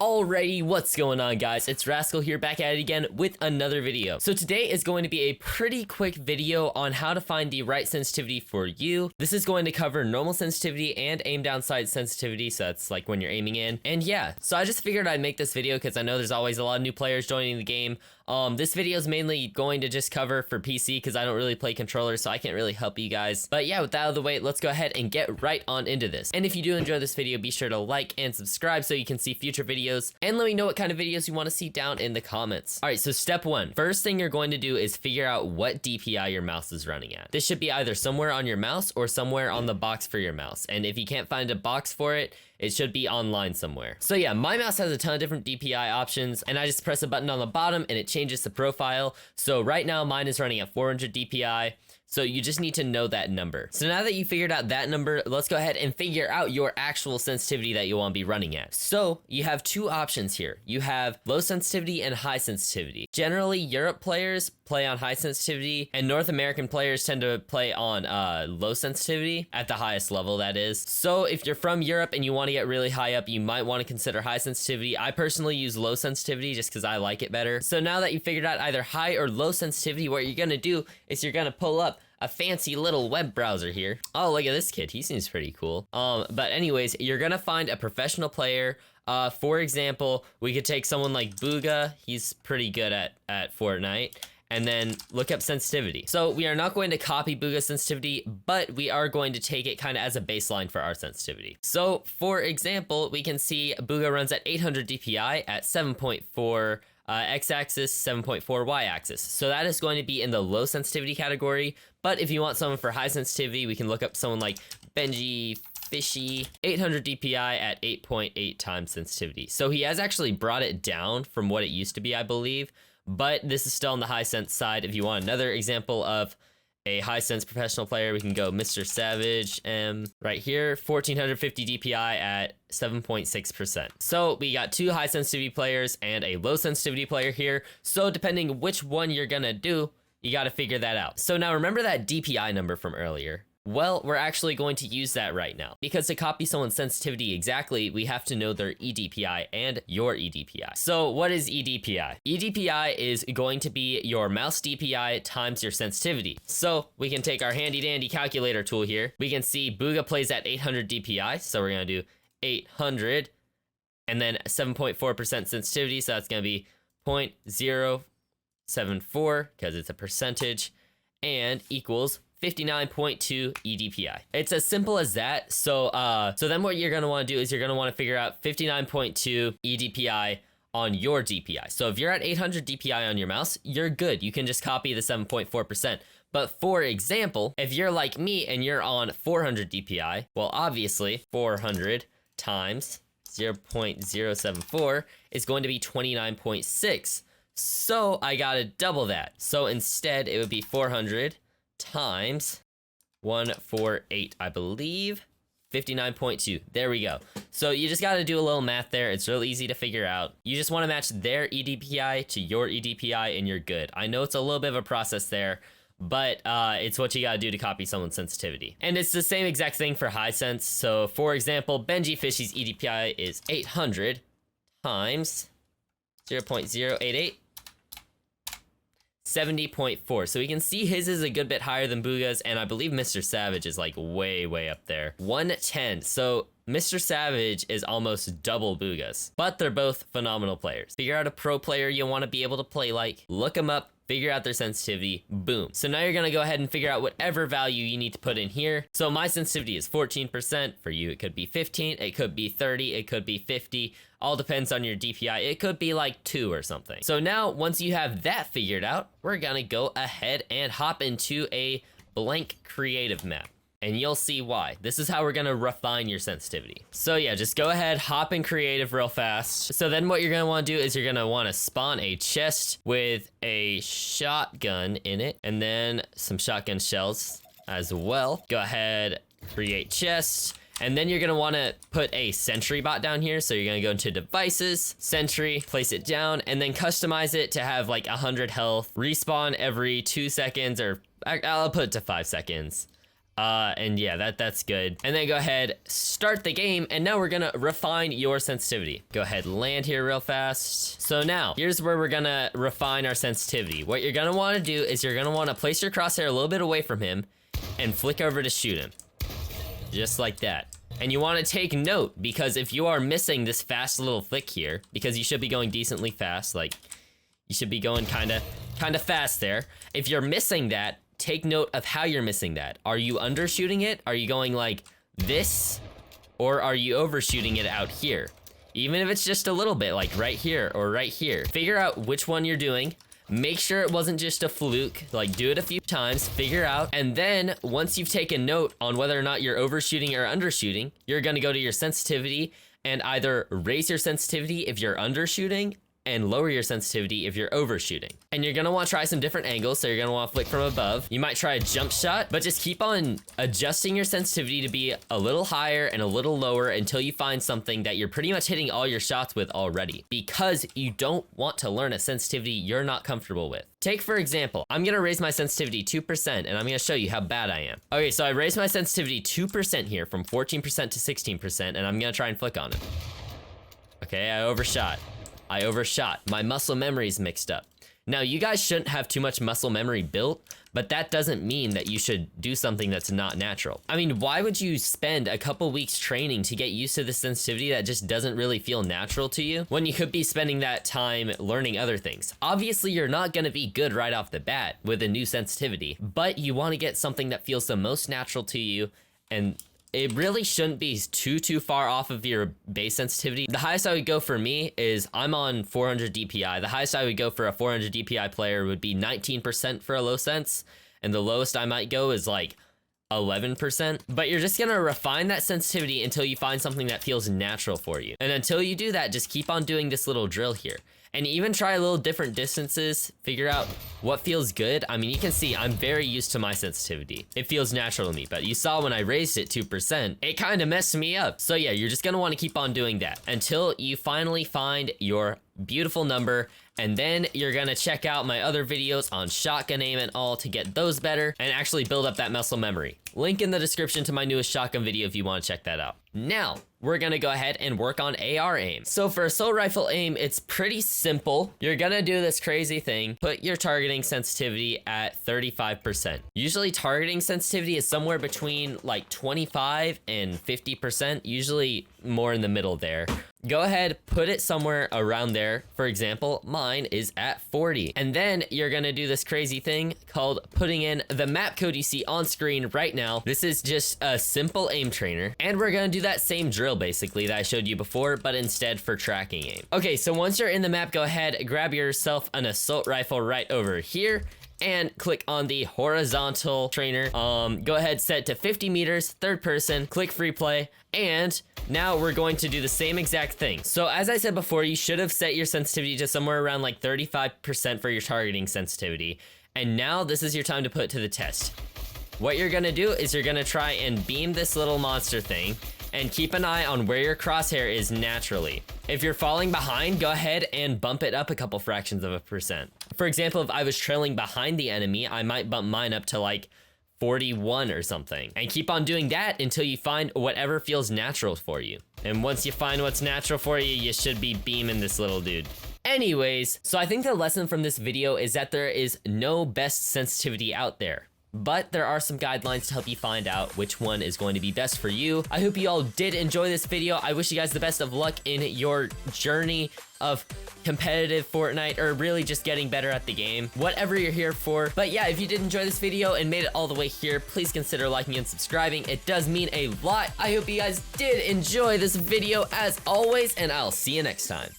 Alrighty, what's going on, guys? It's Rascal here, back at it again with another video. So today is going to be a pretty quick video on how to find the right sensitivity for you. This is going to cover normal sensitivity and aim down sight sensitivity, so that's like when you're aiming in. And yeah, so I just figured I'd make this video because I know there's always a lot of new players joining the game. This video is mainly going to just cover for PC because I don't really play controllers, so I can't really help you guys. But yeah, with that out of the way, let's go ahead and get right on into this. And if you do enjoy this video, be sure to like and subscribe so you can see future videos, and let me know what kind of videos you want to see down in the comments. Alright, so step one. First thing you're going to do is figure out what DPI your mouse is running at. This should be either somewhere on your mouse or somewhere on the box for your mouse. And if you can't find a box for it, it should be online somewhere. So yeah, my mouse has a ton of different DPI options, and I just press a button on the bottom and it changes the profile. So right now mine is running at 400 DPI. So you just need to know that number. So now that you figured out that number, let's go ahead and figure out your actual sensitivity that you want to be running at. So you have two options here. You have low sensitivity and high sensitivity. Generally, Europe players play on high sensitivity, and North American players tend to play on low sensitivity at the highest level, that is. So if you're from Europe and you want to get really high up, you might want to consider high sensitivity. I personally use low sensitivity just because I like it better. So now that you figured out either high or low sensitivity, what you're going to do is you're going to pull up a fancy little web browser here. Oh, look at this kid. He seems pretty cool. But anyways, you're gonna find a professional player. For example, we could take someone like Booga. He's pretty good at Fortnite. And then look up sensitivity. So we are not going to copy Booga's sensitivity, but we are going to take it kind of as a baseline for our sensitivity. So for example, we can see Booga runs at 800 DPI at 7.4 x-axis, 7.4 y-axis. So that is going to be in the low sensitivity category. But if you want someone for high sensitivity, we can look up someone like Benji Fishy, 800 DPI at 8.8 times sensitivity. So he has actually brought it down from what it used to be, I believe. But this is still on the high sense side. If you want another example of a high sense professional player, we can go Mr. Savage, right here, 1450 DPI at 7.6%. So we got two high sensitivity players and a low sensitivity player here. So depending which one you're gonna do, you gotta figure that out. So now remember that DPI number from earlier? Well, we're actually going to use that right now, because to copy someone's sensitivity exactly, we have to know their EDPI and your EDPI. So what is EDPI? EDPI is going to be your mouse DPI times your sensitivity. So we can take our handy dandy calculator tool here. We can see Booga plays at 800 DPI. So we're gonna do 800 and then 7.4% sensitivity. So that's gonna be 0.074 because it's a percentage, and equals 59.2 EDPI. It's as simple as that. So then what you're gonna want to do is you're gonna want to figure out 59.2 EDPI on your DPI. So if you're at 800 DPI on your mouse, you're good. You can just copy the 7.4%. But for example, if you're like me and you're on 400 DPI, well, obviously 400 times 0.074 is going to be 29.6. So I gotta double that. So instead it would be 400 times 148, I believe, 59.2. There we go. So you just got to do a little math there. It's real easy to figure out. You just want to match their EDPI to your EDPI and you're good. I know it's a little bit of a process there, but it's what you got to do to copy someone's sensitivity. And it's the same exact thing for high sense. So for example, Benji Fishy's EDPI is 800 times 0.088. 70.4. So we can see his is a good bit higher than Booga's, and I believe Mr. Savage is like way up there. 110. So Mr. Savage is almost double Booga's, but they're both phenomenal players. Figure out a pro player you want to be able to play like, look them up, figure out their sensitivity, boom. So now you're gonna go ahead and figure out whatever value you need to put in here. So my sensitivity is 14%. For you, it could be 15, it could be 30, it could be 50. All depends on your DPI. It could be like 2 or something. So now, once you have that figured out, we're gonna go ahead and hop into a blank creative map. And you'll see why. This is how we're gonna refine your sensitivity. So yeah, just go ahead, hop in creative real fast. So then what you're gonna wanna do is you're gonna wanna spawn a chest with a shotgun in it, and then some shotgun shells as well. Go ahead, create chest. And then you're gonna wanna put a sentry bot down here. So you're gonna go into devices, sentry, place it down, and then customize it to have like 100 health, respawn every 2 seconds, or I'll put it to 5 seconds. And yeah, that's good. And then go ahead, start the game, and now we're gonna refine your sensitivity. Go ahead, land here real fast. So now, here's where we're gonna refine our sensitivity. What you're gonna wanna do is you're gonna wanna place your crosshair a little bit away from him and flick over to shoot him. Just like that. And you wanna take note, because if you are missing this fast little flick here, because you should be going decently fast, like, you should be going kinda fast there. If you're missing that, take note of how you're missing that. Are you undershooting it? Are you going like this? Or are you overshooting it out here? Even if it's just a little bit, like right here or right here. Figure out which one you're doing. Make sure it wasn't just a fluke. Like, do it a few times, figure out. And then once you've taken note on whether or not you're overshooting or undershooting, you're gonna go to your sensitivity and either raise your sensitivity if you're undershooting and lower your sensitivity if you're overshooting. And you're gonna wanna try some different angles, so you're gonna wanna flick from above. You might try a jump shot, but just keep on adjusting your sensitivity to be a little higher and a little lower until you find something that you're pretty much hitting all your shots with already, because you don't want to learn a sensitivity you're not comfortable with. Take, for example, I'm gonna raise my sensitivity 2%, and I'm gonna show you how bad I am. Okay, so I raised my sensitivity 2% here, from 14% to 16%, and I'm gonna try and flick on it. Okay, I overshot. My muscle memory's mixed up. Now, you guys shouldn't have too much muscle memory built, but that doesn't mean that you should do something that's not natural. I mean, why would you spend a couple weeks training to get used to the sensitivity that just doesn't really feel natural to you, when you could be spending that time learning other things? Obviously, you're not gonna be good right off the bat with a new sensitivity, but you wanna get something that feels the most natural to you, and it really shouldn't be too far off of your base sensitivity. The highest I would go for me is I'm on 400 DPI. The highest I would go for a 400 DPI player would be 19% for a low sense, and the lowest I might go is like 11%. But you're just gonna refine that sensitivity until you find something that feels natural for you. And until you do that, just keep on doing this little drill here. And even try a little different distances, figure out what feels good. I mean, you can see I'm very used to my sensitivity. It feels natural to me, but you saw when I raised it 2%, it kind of messed me up. So yeah, you're just gonna wanna keep on doing that until you finally find your beautiful number, and then you're gonna check out my other videos on shotgun aim and all to get those better and actually build up that muscle memory. Link in the description to my newest shotgun video if you wanna check that out. Now, we're gonna go ahead and work on AR aim. So for assault rifle aim, it's pretty simple. You're gonna do this crazy thing, put your targeting sensitivity at 35%. Usually targeting sensitivity is somewhere between like 25 and 50%, usually more in the middle there. Go ahead, put it somewhere around there. For example, mine is at 40. And then you're gonna do this crazy thing called putting in the map code you see on screen right now. This is just a simple aim trainer. And we're gonna do that same drill basically that I showed you before, but instead for tracking aim. Okay, so once you're in the map, go ahead, grab yourself an assault rifle right over here and click on the horizontal trainer. Go ahead, set to 50 meters, third person, click free play, and now we're going to do the same exact thing. So as I said before, you should have set your sensitivity to somewhere around like 35% for your targeting sensitivity. And now this is your time to put it to the test. What you're gonna do is you're gonna try and beam this little monster thing and keep an eye on where your crosshair is naturally. If you're falling behind, go ahead and bump it up a couple fractions of a percent. For example, if I was trailing behind the enemy, I might bump mine up to like 41 or something. And keep on doing that until you find whatever feels natural for you. And once you find what's natural for you, you should be beaming this little dude. Anyways, so I think the lesson from this video is that there is no best sensitivity out there. But there are some guidelines to help you find out which one is going to be best for you. I hope you all did enjoy this video. I wish you guys the best of luck in your journey of competitive Fortnite, or really just getting better at the game, whatever you're here for. But yeah, if you did enjoy this video and made it all the way here, please consider liking and subscribing. It does mean a lot. I hope you guys did enjoy this video as always, and I'll see you next time.